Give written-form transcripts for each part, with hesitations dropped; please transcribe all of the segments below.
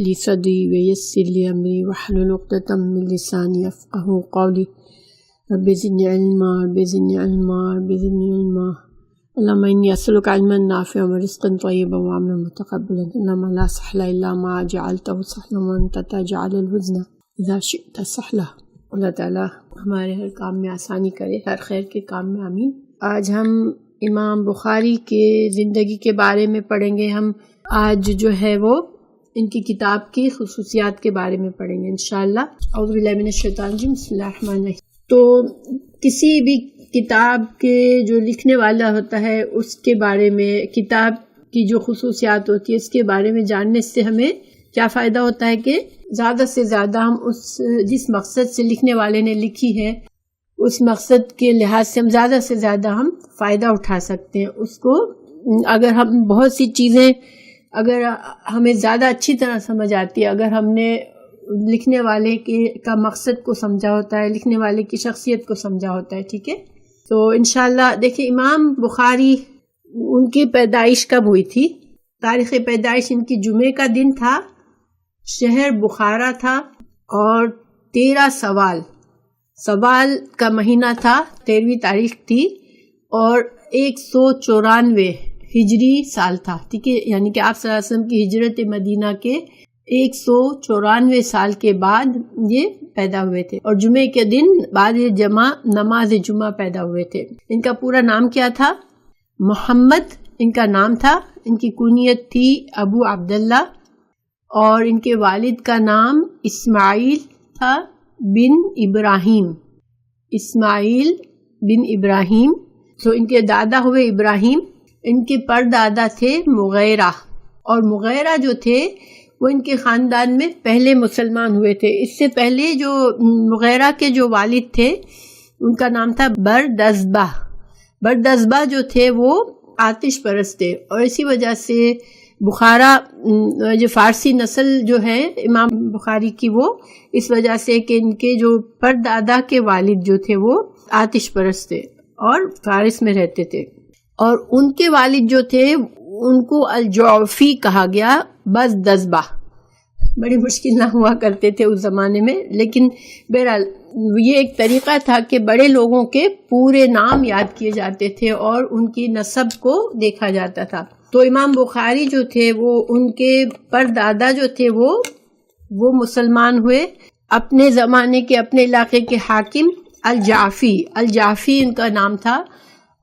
لي صدري ويسر لي أمري واحلل عقدة من لساني يفقهوا قولي رب زدني علما رب زدني علما رب زدني علما اللهم إني أسألك علما نافعا ورزقا طيبا وعملا متقبلا اللهم لا سهل إلا ما جعلته سهلا وأنت تجعل الحزن إذا شئت سهلا۔ اللہ تعالیٰ ہمارے ہر کام میں آسانی کرے، ہر خیر کے کام میں آمین۔ آج ہم امام بخاری کے زندگی کے بارے میں پڑھیں گے۔ ہم آج جو ہے وہ ان کی کتاب کی خصوصیات کے بارے میں پڑھیں گے انشاءاللہ۔ اعوذ باللہ من الشیطان الرجیم، بسم اللہ الرحمن الرحیم۔ تو کسی بھی کتاب کے جو لکھنے والا ہوتا ہے اس کے بارے میں، کتاب کی جو خصوصیات ہوتی ہے اس کے بارے میں جاننے سے ہمیں کیا فائدہ ہوتا ہے کہ زیادہ سے زیادہ ہم جس مقصد سے لکھنے والے نے لکھی ہے اس مقصد کے لحاظ سے ہم زیادہ سے زیادہ ہم فائدہ اٹھا سکتے ہیں اس کو۔ اگر ہم بہت سی چیزیں اگر ہمیں زیادہ اچھی طرح سمجھ آتی ہے، اگر ہم نے لکھنے والے کا مقصد کو سمجھا ہوتا ہے، لکھنے والے کی شخصیت کو سمجھا ہوتا ہے، ٹھیک ہے۔ تو انشاءاللہ دیکھیں امام بخاری ان کی پیدائش کب ہوئی تھی؟ تاریخ پیدائش ان کی جمعے کا دن تھا، شہر بخارا تھا، اور 13 سوال کا مہینہ تھا، 13ویں تاریخ تھی، اور 194 ہجری سال تھا، ٹھیک ہے، یعنی کہ آپ صلی اللہ علیہ وسلم کی ہجرت مدینہ کے 194 سال کے بعد یہ پیدا ہوئے تھے، اور جمعے کے دن بعد نماز جمعہ پیدا ہوئے تھے۔ ان کا پورا نام کیا تھا؟ محمد ان کا نام تھا، ان کی کنیت تھی ابو عبداللہ، اور ان کے والد کا نام اسماعیل تھا بن ابراہیم، اسماعیل بن ابراہیم۔ تو ان کے دادا ہوئے ابراہیم، ان کے پردادا تھے مغیرہ، اور مغیرہ جو تھے وہ ان کے خاندان میں پہلے مسلمان ہوئے تھے۔ اس سے پہلے جو مغیرہ کے جو والد تھے ان کا نام تھا بردزبہ جو تھے وہ آتش پرست تھے، اور اسی وجہ سے بخارا جو فارسی نسل جو ہے امام بخاری کی، وہ اس وجہ سے کہ ان کے جو پردادا کے والد جو تھے وہ آتش پرست تھے اور فارس میں رہتے تھے، اور ان کے والد جو تھے ان کو الجعفی کہا گیا، بردزبہ۔ بڑی مشکل نہ ہوا کرتے تھے اس زمانے میں، لیکن بہرحال یہ ایک طریقہ تھا کہ بڑے لوگوں کے پورے نام یاد کیے جاتے تھے اور ان کی نسب کو دیکھا جاتا تھا۔ تو امام بخاری جو تھے وہ ان کے پردادا جو تھے وہ مسلمان ہوئے، اپنے زمانے کے اپنے علاقے کے حاکم الجعفی ان کا نام تھا،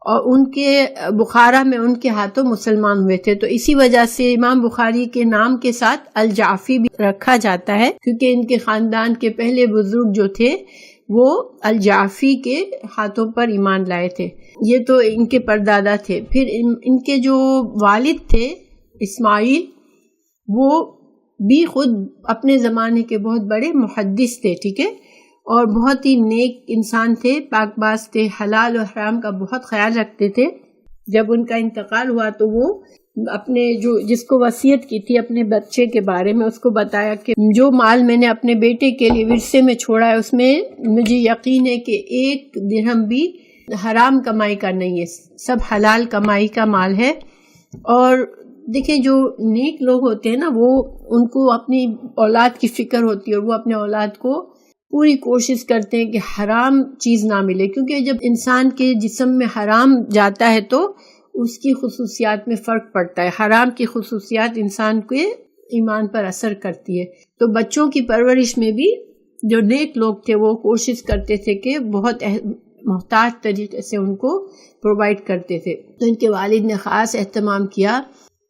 اور ان کے بخارا میں ان کے ہاتھوں مسلمان ہوئے تھے۔ تو اسی وجہ سے امام بخاری کے نام کے ساتھ الجعفی بھی رکھا جاتا ہے، کیونکہ ان کے خاندان کے پہلے بزرگ جو تھے وہ الجعفی کے ہاتھوں پر ایمان لائے تھے۔ یہ تو ان کے پردادا تھے۔ پھر ان کے جو والد تھے اسماعیل، وہ بھی خود اپنے زمانے کے بہت بڑے محدث تھے، ٹھیک ہے، اور بہت ہی نیک انسان تھے، پاک باز تھے، حلال و حرام کا بہت خیال رکھتے تھے۔ جب ان کا انتقال ہوا تو وہ اپنے جس کو وصیت کی تھی اپنے بچے کے بارے میں، اس کو بتایا کہ جو مال میں نے اپنے بیٹے کے لیے ورثے میں چھوڑا ہے اس میں مجھے یقین ہے کہ 1 درہم بھی حرام کمائی کا نہیں ہے، سب حلال کمائی کا مال ہے۔ اور دیکھیں جو نیک لوگ ہوتے ہیں نا، وہ ان کو اپنی اولاد کی فکر ہوتی ہے، اور وہ اپنے اولاد کو پوری کوشش کرتے ہیں کہ حرام چیز نہ ملے، کیونکہ جب انسان کے جسم میں حرام جاتا ہے تو اس کی خصوصیات میں فرق پڑتا ہے۔ حرام کی خصوصیات انسان کے ایمان پر اثر کرتی ہے۔ تو بچوں کی پرورش میں بھی جو نیک لوگ تھے وہ کوشش کرتے تھے کہ بہت محتاط طریقے سے ان کو پرووائڈ کرتے تھے۔ تو ان کے والد نے خاص اہتمام کیا۔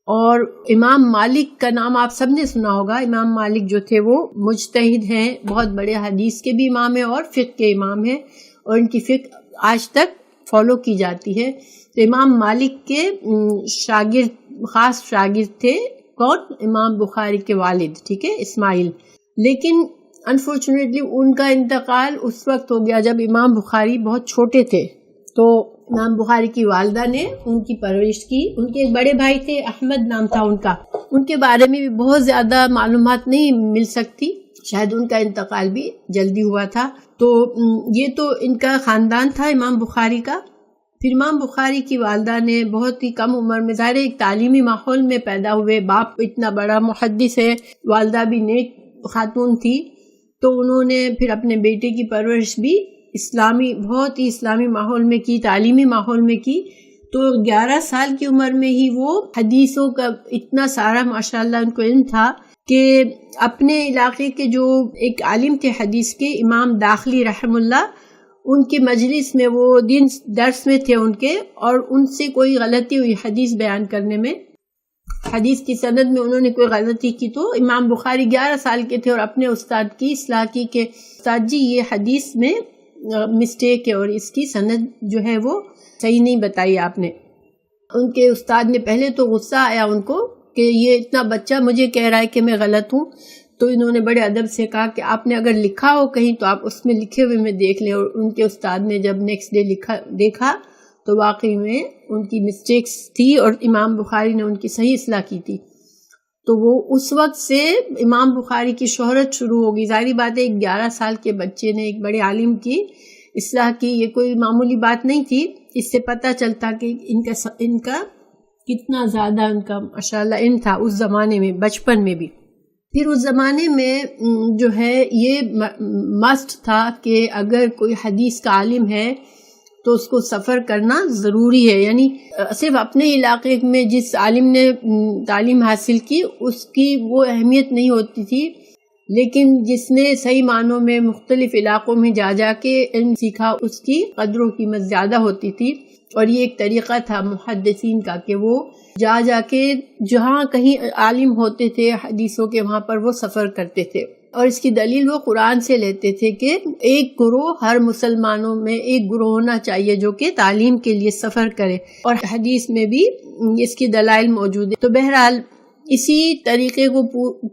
اور امام مالک کا نام آپ سب نے سنا ہوگا۔ امام مالک جو تھے وہ مجتہد ہیں، بہت بڑے حدیث کے بھی امام ہیں اور فقہ کے امام ہیں، اور ان کی فقہ آج تک فالو کی جاتی ہے۔ تو امام مالک کے خاص شاگرد تھے کون؟ امام بخاری کے والد، ٹھیک ہے، اسماعیل۔ لیکن انفارچونیٹلی ان کا انتقال اس وقت ہو گیا جب امام بخاری بہت چھوٹے تھے، تو امام بخاری کی والدہ نے ان کی پرورش کی۔ ان کے ایک بڑے بھائی تھے، احمد نام تھا ان کا، ان کے بارے میں بھی بہت زیادہ معلومات نہیں مل سکتی، شاید ان کا انتقال بھی جلدی ہوا تھا۔ تو یہ تو ان کا خاندان تھا امام بخاری کا۔ پھر امام بخاری کی والدہ نے بہت ہی کم عمر میں، ظاہر ایک تعلیمی ماحول میں پیدا ہوئے، باپ اتنا بڑا محدث ہے، والدہ بھی نیک خاتون تھی، تو انہوں نے پھر اپنے بیٹے کی پرورش بھی بہت ہی اسلامی ماحول میں کی، تعلیمی ماحول میں کی۔ تو 11 سال کی عمر میں ہی وہ حدیثوں کا اتنا سارا ماشاءاللہ ان کو علم تھا کہ اپنے علاقے کے جو ایک عالم تھے حدیث کے، امام داخلی رحم اللہ، ان کی مجلس میں وہ دن درس میں تھے ان کے، اور ان سے کوئی غلطی ہوئی حدیث بیان کرنے میں، حدیث کی سند میں انہوں نے کوئی غلطی کی، تو امام بخاری 11 سال کے تھے اور اپنے استاد کی اصلاح کی کہ استاد جی یہ حدیث میں مسٹیک ہے اور اس کی سند جو ہے وہ صحیح نہیں بتائی آپ نے۔ ان کے استاد نے پہلے تو غصہ آیا ان کو کہ یہ اتنا بچہ مجھے کہہ رہا ہے کہ میں غلط ہوں، تو انہوں نے بڑے ادب سے کہا کہ آپ نے اگر لکھا ہو کہیں تو آپ اس میں لکھے ہوئے میں دیکھ لیں، اور ان کے استاد نے جب نیکسٹ ڈے دیکھا تو واقعی میں ان کی مسٹیکس تھی اور امام بخاری نے ان کی صحیح اصلاح کی تھی۔ تو وہ اس وقت سے امام بخاری کی شہرت شروع ہوگی۔ ظاہری بات ہے ایک 11 سال کے بچے نے ایک بڑے عالم کی اصلاح کی، یہ کوئی معمولی بات نہیں تھی۔ اس سے پتہ چلتا کہ ان کا کتنا زیادہ ان کا ماشاءاللہ علم تھا اس زمانے میں، بچپن میں بھی۔ پھر اس زمانے میں جو ہے یہ مسٹ تھا کہ اگر کوئی حدیث کا عالم ہے تو اس کو سفر کرنا ضروری ہے، یعنی صرف اپنے علاقے میں جس عالم نے تعلیم حاصل کی اس کی وہ اہمیت نہیں ہوتی تھی، لیکن جس نے صحیح معنوں میں مختلف علاقوں میں جا کے علم سیکھا اس کی قدر و قیمت زیادہ ہوتی تھی۔ اور یہ ایک طریقہ تھا محدثین کا کہ وہ جا کے جہاں کہیں عالم ہوتے تھے حدیثوں کے وہاں پر وہ سفر کرتے تھے، اور اس کی دلیل وہ قرآن سے لیتے تھے کہ ایک گروہ ہر مسلمانوں میں ایک گروہ ہونا چاہیے جو کہ تعلیم کے لیے سفر کرے، اور حدیث میں بھی اس کی دلائل موجود ہے۔ تو بہرحال اسی طریقے کو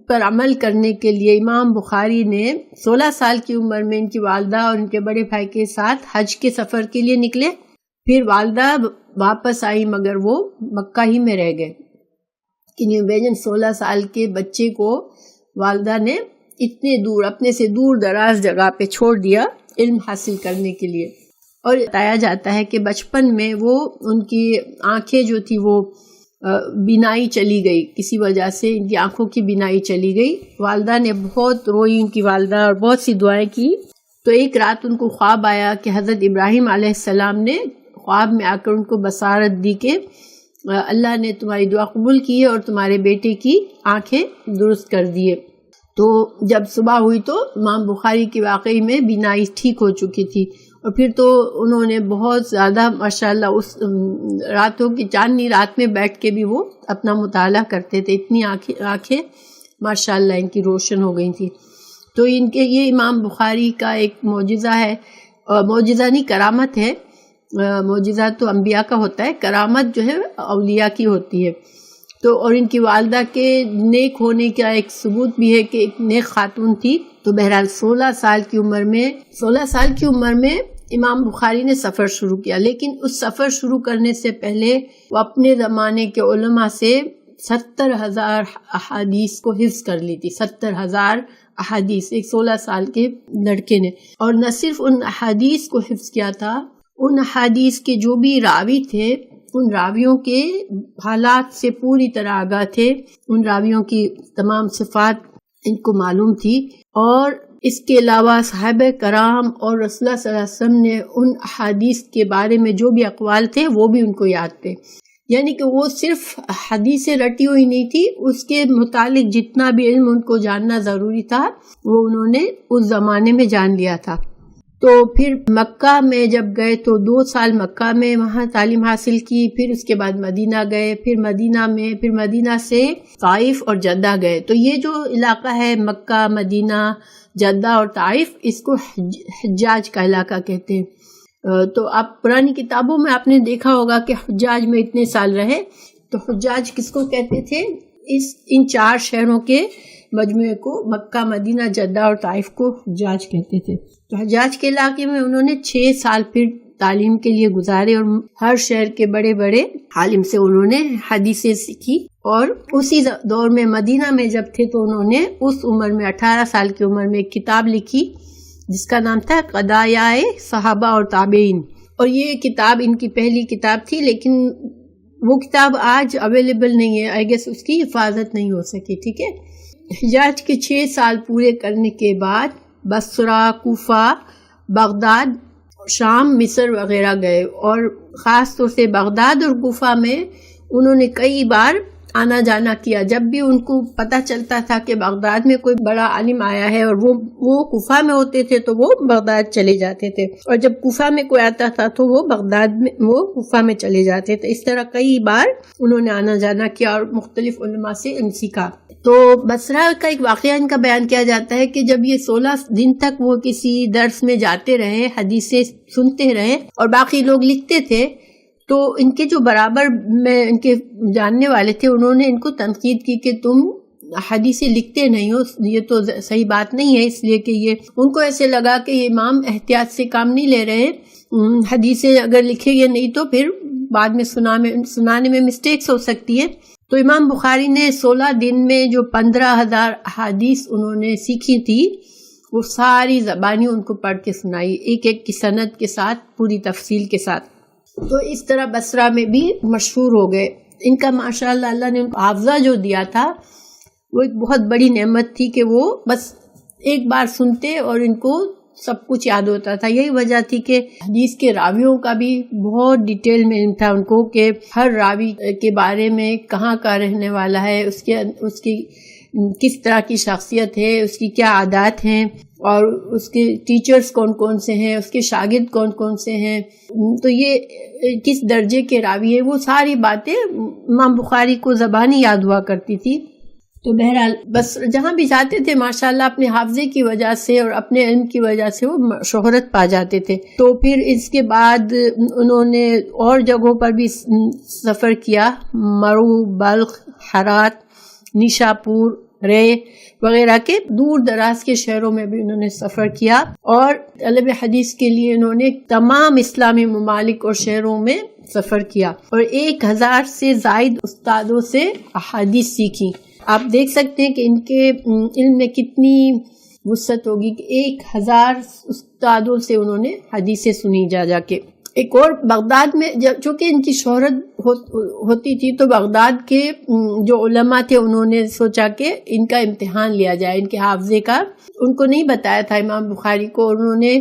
پر عمل کرنے کے لیے امام بخاری نے 16 سال کی عمر میں ان کی والدہ اور ان کے بڑے بھائی کے ساتھ حج کے سفر کے لیے نکلے۔ پھر والدہ واپس آئی مگر وہ مکہ ہی میں رہ گئے کہ نیوبیجن 16 سال کے بچے کو والدہ نے اتنے دور، اپنے سے دور دراز جگہ پہ چھوڑ دیا علم حاصل کرنے کے لیے۔ اور بتایا جاتا ہے کہ بچپن میں وہ ان کی آنکھیں جو تھی وہ بینائی چلی گئی، کسی وجہ سے ان کی آنکھوں کی بینائی چلی گئی۔ والدہ نے بہت روئی، ان کی والدہ، اور بہت سی دعائیں کی۔ تو ایک رات ان کو خواب آیا کہ حضرت ابراہیم علیہ السلام نے خواب میں آ کر ان کو بصارت دی کہ اللہ نے تمہاری دعا قبول کی ہے اور تمہارے بیٹے کی آنکھیں درست کر دیے۔ تو جب صبح ہوئی تو امام بخاری کی واقعی میں بینائی ٹھیک ہو چکی تھی، اور پھر تو انہوں نے بہت زیادہ ماشاءاللہ اس راتوں کی چاندنی رات میں بیٹھ کے بھی وہ اپنا مطالعہ کرتے تھے، اتنی آنکھیں ماشاءاللہ ان کی روشن ہو گئی تھی۔ تو ان کے یہ امام بخاری کا ایک معجزہ ہے، اور معجزہ نہیں کرامت ہے، معجزہ تو انبیاء کا ہوتا ہے، کرامت جو ہے اولیاء کی ہوتی ہے۔ تو اور ان کی والدہ کے نیک ہونے کا ایک ثبوت بھی ہے کہ ایک نیک خاتون تھی۔ تو بہرحال 16 سال کی عمر میں امام بخاری نے سفر شروع کیا، لیکن اس سفر شروع کرنے سے پہلے وہ اپنے زمانے کے علماء سے 70,000 احادیث کو حفظ کر لی تھی۔ 70,000 احادیث ایک 16 سال کے لڑکے نے، اور نہ صرف ان احادیث کو حفظ کیا تھا، ان احادیث کے جو بھی راوی تھے ان راویوں کے حالات سے پوری طرح آگاہ تھے، ان راویوں کی تمام صفات ان کو معلوم تھی، اور اس کے علاوہ صحابہ کرام اور رسول اللہ صلی اللہ علیہ وسلم نے ان احادیث کے بارے میں جو بھی اقوال تھے وہ بھی ان کو یاد تھے، یعنی کہ وہ صرف حدیثیں رٹی ہوئی نہیں تھی، اس کے متعلق جتنا بھی علم ان کو جاننا ضروری تھا وہ انہوں نے اس زمانے میں جان لیا تھا۔ تو پھر مکہ میں جب گئے تو 2 سال مکہ میں وہاں تعلیم حاصل کی، پھر اس کے بعد مدینہ گئے، پھر مدینہ سے طائف اور جدہ گئے۔ تو یہ جو علاقہ ہے مکہ، مدینہ، جدہ اور طائف، اس کو حجاج کا علاقہ کہتے ہیں۔ تو آپ پرانی کتابوں میں آپ نے دیکھا ہوگا کہ حجاج میں اتنے سال رہے، تو حجاج کس کو کہتے تھے؟ ان 4 شہروں کے مجموعے کو، مکہ، مدینہ، جدہ اور طائف کو حجاج کہتے تھے۔ تو حجاج کے علاقے میں انہوں نے 6 سال پھر تعلیم کے لیے گزارے، اور ہر شہر کے بڑے بڑے عالم سے انہوں نے حدیثیں سیکھی۔ اور اسی دور میں مدینہ میں جب تھے تو انہوں نے اس عمر میں 18 سال کی عمر میں ایک کتاب لکھی جس کا نام تھا قضایائے صحابہ اور تابعین، اور یہ کتاب ان کی پہلی کتاب تھی، لیکن وہ کتاب آج اویلیبل نہیں ہے، آئی گیس اس کی حفاظت نہیں ہو سکی. ٹھیک ہے. حجاج کے 6 سال پورے کرنے کے بعد بصرہ، کوفہ، بغداد، شام، مصر وغیرہ گئے، اور خاص طور سے بغداد اور کوفہ میں انہوں نے کئی بار آنا جانا کیا. جب بھی ان کو پتہ چلتا تھا کہ بغداد میں کوئی بڑا عالم آیا ہے اور وہ کوفہ میں ہوتے تھے تو وہ بغداد چلے جاتے تھے، اور جب کوفہ میں کوئی آتا تھا تو وہ بغداد میں وہ کوفہ میں چلے جاتے تھے. اس طرح کئی بار انہوں نے آنا جانا کیا اور مختلف علماء سے علم سیکھا. تو بصرہ کا ایک واقعہ ان کا بیان کیا جاتا ہے کہ جب یہ 16 دن تک وہ کسی درس میں جاتے رہے، حدیثیں سنتے رہے اور باقی لوگ لکھتے تھے، تو ان کے جو برابر میں ان کے جاننے والے تھے انہوں نے ان کو تنقید کی کہ تم حدیثیں لکھتے نہیں ہو، یہ تو صحیح بات نہیں ہے. اس لیے کہ یہ ان کو ایسے لگا کہ یہ امام احتیاط سے کام نہیں لے رہے، حدیثیں اگر لکھیں گے نہیں تو پھر بعد میں سنانے میں مسٹیکس ہو سکتی ہے. تو امام بخاری نے 16 دن میں جو 15,000 احادیث انہوں نے سیکھی تھی وہ ساری زبانی ان کو پڑھ کے سنائی، ایک ایک کی سند کے ساتھ، پوری تفصیل کے ساتھ. تو اس طرح بصرہ میں بھی مشہور ہو گئے. ان کا ماشاءاللہ اللہ نے ان کو حافظہ جو دیا تھا وہ ایک بہت بڑی نعمت تھی کہ وہ بس ایک بار سنتے اور ان کو سب کچھ یاد ہوتا تھا. یہی وجہ تھی کہ حدیث کے راویوں کا بھی بہت ڈیٹیل میں علم تھا ان کو، کہ ہر راوی کے بارے میں کہاں کا رہنے والا ہے، اس کی کس طرح کی شخصیت ہے، اس کی کیا عادات ہیں، اور اس کے ٹیچرز کون کون سے ہیں، اس کے شاگرد کون کون سے ہیں، تو یہ کس درجے کے راوی ہیں، وہ ساری باتیں امام بخاری کو زبانی یاد ہوا کرتی تھی. تو بہرحال بس جہاں بھی جاتے تھے ماشاءاللہ اپنے حافظے کی وجہ سے اور اپنے علم کی وجہ سے وہ شہرت پا جاتے تھے. تو پھر اس کے بعد انہوں نے اور جگہوں پر بھی سفر کیا، مرو، بلخ، ہرات، نیشاپور، رے وغیرہ کے دور دراز کے شہروں میں بھی انہوں نے سفر کیا، اور طلب حدیث کے لیے انہوں نے تمام اسلامی ممالک اور شہروں میں سفر کیا، اور 1000 سے زائد استادوں سے احادیث سیکھی. آپ دیکھ سکتے ہیں کہ ان کے علم میں کتنی وسعت ہوگی کہ 1000 استادوں سے انہوں نے حدیثیں سنی جا کے. ایک اور بغداد میں چونکہ ان کی شہرت ہوتی تھی تو بغداد کے جو علماء تھے انہوں نے سوچا کہ ان کا امتحان لیا جائے، ان کے حافظے کا. ان کو نہیں بتایا تھا امام بخاری کو، اور انہوں نے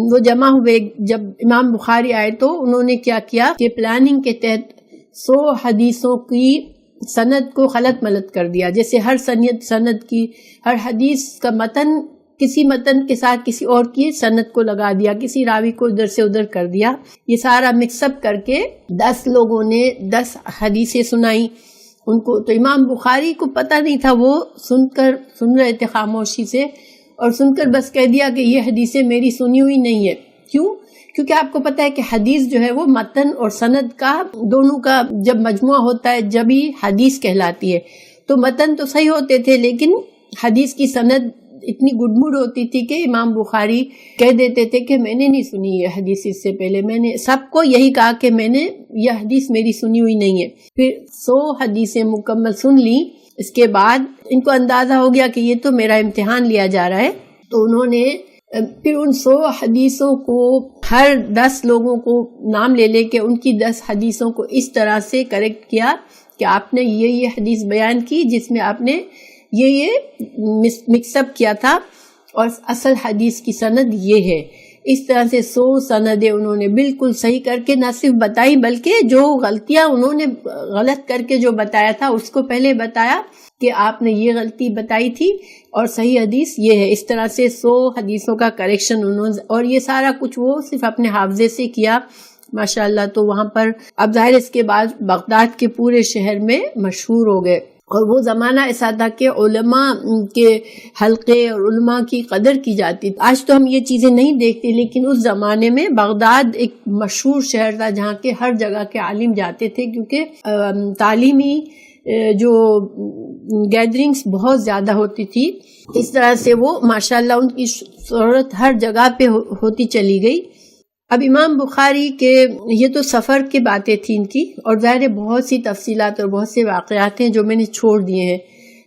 وہ جمع ہوئے. جب امام بخاری آئے تو انہوں نے کیا کہ پلاننگ کے تحت 100 حدیثوں کی سند کو خلط ملط کر دیا. جیسے ہر سند کی ہر حدیث کا متن کسی متن کے ساتھ کسی اور کی سند کو لگا دیا، کسی راوی کو ادھر سے ادھر کر دیا. یہ سارا مکس اپ کر کے 10 لوگوں نے 10 حدیثیں سنائیں ان کو. تو امام بخاری کو پتہ نہیں تھا، وہ سن رہے تھے خاموشی سے، اور سن کر بس کہہ دیا کہ یہ حدیثیں میری سنی ہوئی نہیں ہے. کیونکہ آپ کو پتہ ہے کہ حدیث جو ہے وہ متن اور سند کا دونوں کا جب مجموعہ ہوتا ہے جب ہی حدیث کہلاتی ہے. تو متن تو صحیح ہوتے تھے لیکن حدیث کی سند اتنی گڈمڈ ہوتی تھی کہ امام بخاری کہہ دیتے تھے کہ میں نے نہیں سنی یہ حدیث، اس سے پہلے میں نے سب کو یہی کہا کہ میں نے یہ حدیث میری سنی ہوئی نہیں ہے. پھر 100 حدیثیں مکمل سن لی. اس کے بعد ان کو اندازہ ہو گیا کہ یہ تو میرا امتحان لیا جا رہا ہے. تو انہوں نے پھر ان 100 حدیثوں کو ہر 10 لوگوں کو نام لے کے ان کی 10 حدیثوں کو اس طرح سے کریکٹ کیا کہ آپ نے یہ حدیث بیان کی جس میں آپ نے یہ مکس اپ کیا تھا، اور اصل حدیث کی سند یہ ہے. اس طرح سے 100 سندیں انہوں نے بالکل صحیح کر کے نہ صرف بتائی بلکہ جو غلطیاں انہوں نے غلط کر کے جو بتایا تھا اس کو پہلے بتایا کہ آپ نے یہ غلطی بتائی تھی اور صحیح حدیث یہ ہے. اس طرح سے 100 حدیثوں کا کریکشن انہوں نے، اور یہ سارا کچھ وہ صرف اپنے حافظے سے کیا ماشاءاللہ. تو وہاں پر اب ظاہر اس کے بعد بغداد کے پورے شہر میں مشہور ہو گئے. اور وہ زمانہ ایسا تھا کہ علماء کے حلقے اور علماء کی قدر کی جاتی. آج تو ہم یہ چیزیں نہیں دیکھتے لیکن اس زمانے میں بغداد ایک مشہور شہر تھا جہاں کے ہر جگہ کے عالم جاتے تھے، کیونکہ تعلیمی جو گیدرنگز بہت زیادہ ہوتی تھی. اس طرح سے وہ ماشاءاللہ ان کی شہرت ہر جگہ پہ ہوتی چلی گئی. اب امام بخاری کے یہ تو سفر کی باتیں تھیں ان کی، اور ظاہر بہت سی تفصیلات اور بہت سے واقعات ہیں جو میں نے چھوڑ دیے ہیں.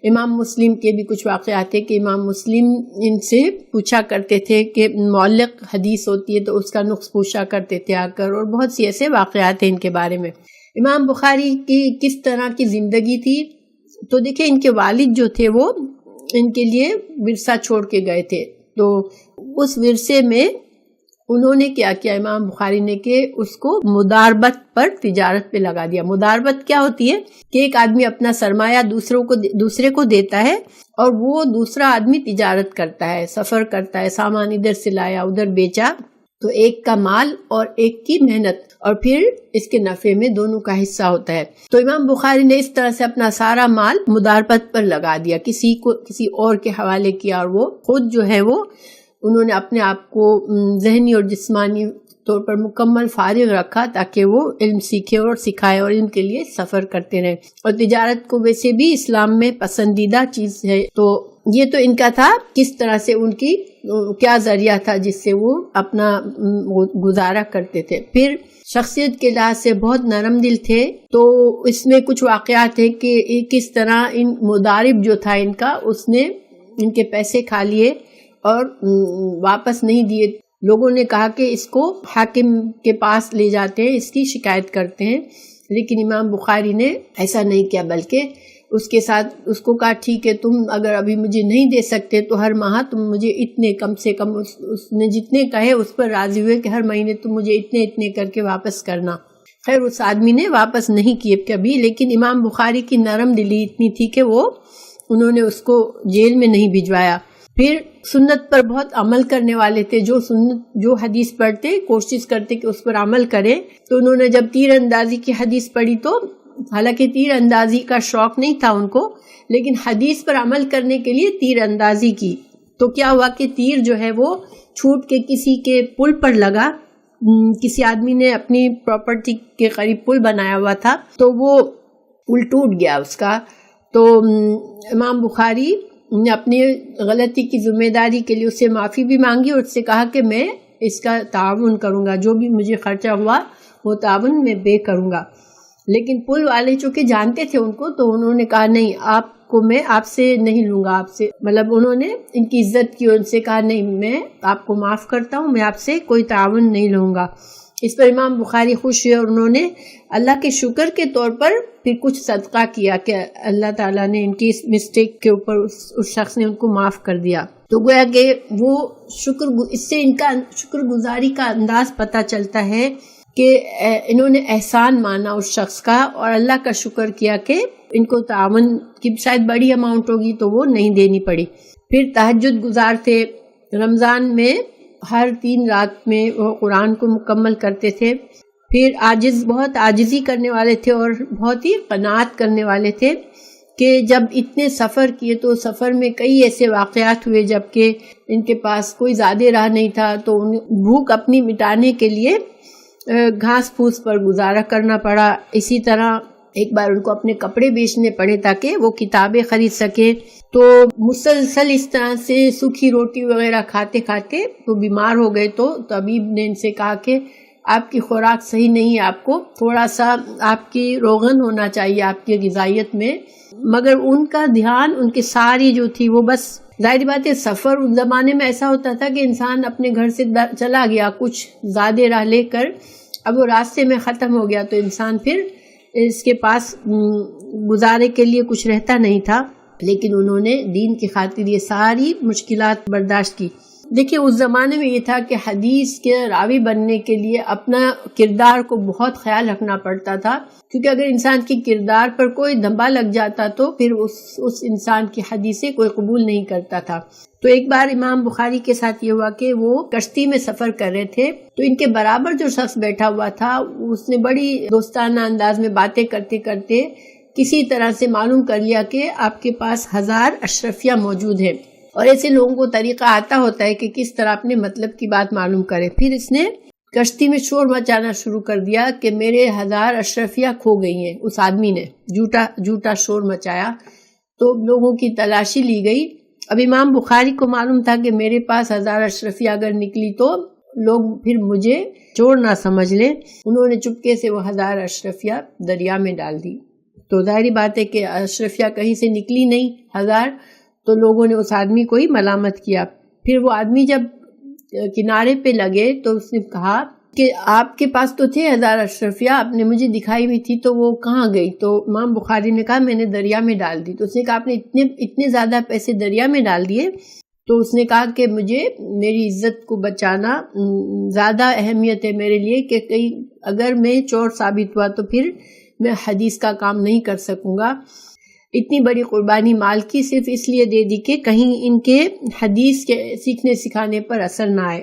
امام مسلم کے بھی کچھ واقعات ہیں کہ امام مسلم ان سے پوچھا کرتے تھے کہ معلق حدیث ہوتی ہے تو اس کا نقص پوچھا کرتے تھے آ کر، اور بہت سی ایسے واقعات ہیں ان کے بارے میں۔ امام بخاری کی کس طرح کی زندگی تھی، تو دیکھیں ان کے والد جو تھے وہ ان کے لیے ورثہ چھوڑ کے گئے تھے، تو اس ورثے میں انہوں نے کیا کیا امام بخاری نے کہ اس کو مداربت پر تجارت پہ لگا دیا۔ مداربت کیا ہوتی ہے کہ ایک آدمی اپنا سرمایہ دوسرے کو دیتا ہے اور وہ دوسرا آدمی تجارت کرتا ہے، سفر کرتا ہے، سامان ادھر سے لایا ادھر بیچا، تو ایک کا مال اور ایک کی محنت اور پھر اس کے نفع میں دونوں کا حصہ ہوتا ہے۔ تو امام بخاری نے اس طرح سے اپنا سارا مال مداربت پر لگا دیا، کسی اور کے حوالے کیا، اور وہ خود جو ہے وہ انہوں نے اپنے آپ کو ذہنی اور جسمانی طور پر مکمل فارغ رکھا تاکہ وہ علم سیکھے اور سکھائے اور علم کے لیے سفر کرتے رہے۔ اور تجارت کو ویسے بھی اسلام میں پسندیدہ چیز ہے۔ تو یہ تو ان کا تھا کس طرح سے ان کی کیا ذریعہ تھا جس سے وہ اپنا گزارا کرتے تھے۔ پھر شخصیت کے لحاظ سے بہت نرم دل تھے، تو اس میں کچھ واقعات ہیں کہ کس طرح ان مدارب جو تھا ان کا، اس نے ان کے پیسے کھا لیے اور واپس نہیں دیے۔ لوگوں نے کہا کہ اس کو حاکم کے پاس لے جاتے ہیں، اس کی شکایت کرتے ہیں، لیکن امام بخاری نے ایسا نہیں کیا، بلکہ اس کے ساتھ اس کو کہا ٹھیک ہے تم اگر ابھی مجھے نہیں دے سکتے تو ہر ماہ تم مجھے اتنے کم سے کم، اس نے جتنے کہے اس پر راضی ہوئے کہ ہر مہینے تم مجھے اتنے کر کے واپس کرنا۔ خیر اس آدمی نے واپس نہیں کیے کبھی، لیکن امام بخاری کی نرم دلی اتنی تھی کہ انہوں نے اس کو جیل میں نہیں بھجوایا۔ پھر سنت پر بہت عمل کرنے والے تھے، جو حدیث پڑھتے کوشش کرتے کہ اس پر عمل کریں۔ تو انہوں نے جب تیر اندازی کی حدیث پڑھی تو حالانکہ تیر اندازی کا شوق نہیں تھا ان کو، لیکن حدیث پر عمل کرنے کے لیے تیر اندازی کی، تو کیا ہوا کہ تیر جو ہے وہ چھوٹ کے کسی کے پل پر لگا، کسی آدمی نے اپنی پراپرٹی کے قریب پل بنایا ہوا تھا تو وہ پل ٹوٹ گیا اس کا۔ تو امام بخاری نے اپنی غلطی کی ذمہ داری کے لیے اس سے معافی بھی مانگی اور اس سے کہا کہ میں اس کا تعاون کروں گا، جو بھی مجھے خرچہ ہوا وہ تعاون میں بے کروں گا۔ لیکن پل والے چونکہ جانتے تھے ان کو، تو انہوں نے کہا نہیں آپ کو میں آپ سے نہیں لوں گا، آپ سے مطلب انہوں نے ان کی عزت کی، ان سے کہا نہیں میں آپ کو معاف کرتا ہوں، میں آپ سے کوئی تعاون نہیں لوں گا۔ اس پر امام بخاری خوش ہوئے اور انہوں نے اللہ کے شکر کے طور پر پھر کچھ صدقہ کیا کہ اللہ تعالیٰ نے ان کی اس مسٹیک کے اوپر اس شخص نے ان کو معاف کر دیا۔ تو گویا کہ وہ اس سے ان کا شکر گزاری کا انداز پتہ چلتا ہے کہ انہوں نے احسان مانا اس شخص کا اور اللہ کا شکر کیا کہ ان کو تعاون کی شاید بڑی اماؤنٹ ہوگی تو وہ نہیں دینی پڑی۔ پھر تہجد گزار تھے، رمضان میں ہر 3 رات میں وہ قرآن کو مکمل کرتے تھے۔ پھر بہت عاجزی کرنے والے تھے اور بہت ہی قناعت کرنے والے تھے کہ جب اتنے سفر کیے تو سفر میں کئی ایسے واقعات ہوئے جبکہ ان کے پاس کوئی زیادہ راہ نہیں تھا، تو بھوک اپنی مٹانے کے لیے گھاس پھوس پر گزارا کرنا پڑا۔ اسی طرح ایک بار ان کو اپنے کپڑے بیچنے پڑے تاکہ وہ کتابیں خرید سکیں، تو مسلسل اس طرح سے سوکھی روٹی وغیرہ کھاتے کھاتے تو بیمار ہو گئے۔ تو طبیب نے ان سے کہا کہ آپ کی خوراک صحیح نہیں ہے، آپ کو تھوڑا سا آپ کی روغن ہونا چاہیے آپ کی غذائیت میں، مگر ان کا دھیان ان کی ساری جو تھی وہ بس ظاہر بات ہے سفر اس زمانے میں ایسا ہوتا تھا کہ انسان اپنے گھر سے چلا گیا کچھ زیادہ راہ لے کر، اب وہ راستے میں ختم ہو گیا تو انسان پھر اس کے پاس گزارے کے لیے کچھ رہتا نہیں تھا، لیکن انہوں نے دین کی خاطر یہ ساری مشکلات برداشت کی۔ دیکھیں اس زمانے میں یہ تھا کہ حدیث کے راوی بننے کے لیے اپنا کردار کو بہت خیال رکھنا پڑتا تھا، کیونکہ اگر انسان کی کردار پر کوئی دھبا لگ جاتا تو پھر اس انسان کی حدیثیں کوئی قبول نہیں کرتا تھا۔ تو ایک بار امام بخاری کے ساتھ یہ ہوا کہ وہ کشتی میں سفر کر رہے تھے، تو ان کے برابر جو شخص بیٹھا ہوا تھا اس نے بڑی دوستانہ انداز میں باتیں کرتے کرتے کسی طرح سے معلوم کر لیا کہ آپ کے پاس 1000 اشرفیہ موجود ہیں، اور ایسے لوگوں کو طریقہ آتا ہوتا ہے کہ کس طرح اپنے مطلب کی بات معلوم کرے۔ پھر اس نے کشتی میں شور مچانا شروع کر دیا کہ میرے 1000 اشرفیہ کھو گئی ہیں۔ اس آدمی نے جھوٹا شور مچایا، تو لوگوں کی تلاشی لی گئی۔ اب امام بخاری کو معلوم تھا کہ میرے پاس 1000 اشرفیہ اگر نکلی تو لوگ پھر مجھے چور نہ سمجھ لیں، انہوں نے چپکے سے وہ 1000 اشرفیہ دریا میں ڈال دی۔ تو ظاہری بات ہے کہ اشرفیہ کہیں سے نکلی نہیں 1000، تو لوگوں نے اس آدمی کو ہی ملامت کیا۔ پھر وہ آدمی جب کنارے پہ لگے تو اس نے کہا کہ آپ کے پاس تو تھے 1000 اشرفیہ، آپ نے مجھے دکھائی ہوئی تھی، تو وہ کہاں گئی؟ تو امام بخاری نے کہا میں نے دریا میں ڈال دی۔ تو اس نے کہا آپ نے اتنے زیادہ پیسے دریا میں ڈال دیے؟ تو اس نے کہا کہ مجھے میری عزت کو بچانا زیادہ اہمیت ہے میرے لیے، کہ کہیں اگر میں چور ثابت ہوا تو پھر میں حدیث کا کام نہیں کر سکوں گا۔ اتنی بڑی قربانی مال کی صرف اس لیے دے دی کہ کہیں ان کے حدیث کے سیکھنے سکھانے پر اثر نہ آئے۔